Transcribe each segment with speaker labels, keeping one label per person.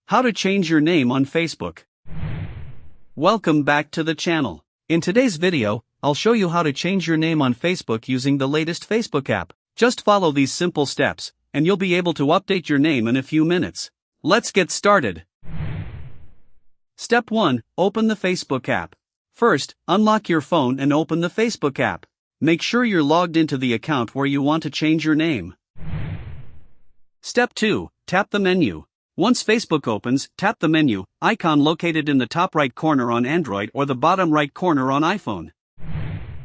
Speaker 1: How to change your name on Facebook. Welcome back to the channel. In today's video, I'll show you how to change your name on Facebook using the latest Facebook app. Just follow these simple steps, and you'll be able to update your name in a few minutes. Let's get started. Step 1. Open the Facebook app. First, unlock your phone and open the Facebook app. Make sure you're logged into the account where you want to change your name. Step 2. Tap the menu. Once Facebook opens, tap the menu icon located in the top right corner on Android or the bottom right corner on iPhone.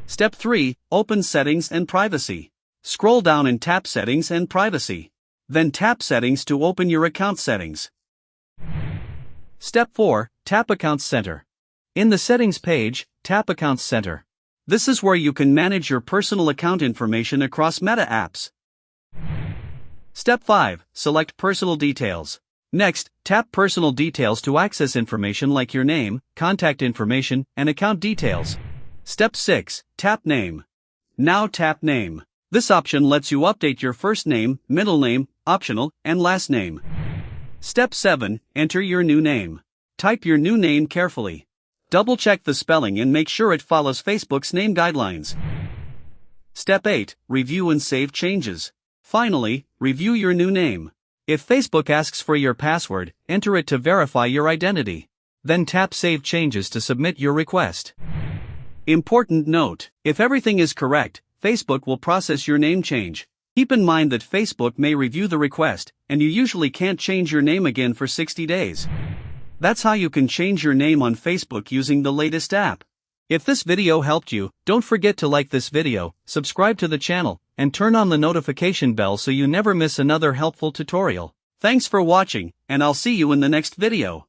Speaker 1: Step 3. Open Settings and Privacy. Scroll down and tap Settings and Privacy. Then tap Settings to open your account settings. Step 4. Tap Accounts Center. In the Settings page, tap Accounts Center. This is where you can manage your personal account information across Meta apps. Step 5. Select Personal Details. Next, tap Personal Details to access information like your name, contact information, and account details. Step 6. Tap Name. Now tap Name. This option lets you update your first name, middle name, optional, and last name. Step 7. Enter your new name. Type your new name carefully. Double-check the spelling and make sure it follows Facebook's name guidelines. Step 8. Review and save changes. Finally, review your new name. If Facebook asks for your password, enter it to verify your identity. Then tap Save Changes to submit your request. Important note: if everything is correct, Facebook will process your name change. Keep in mind that Facebook may review the request, and you usually can't change your name again for 60 days. That's how you can change your name on Facebook using the latest app. If this video helped you, don't forget to like this video, subscribe to the channel, and turn on the notification bell so you never miss another helpful tutorial. Thanks for watching, and I'll see you in the next video.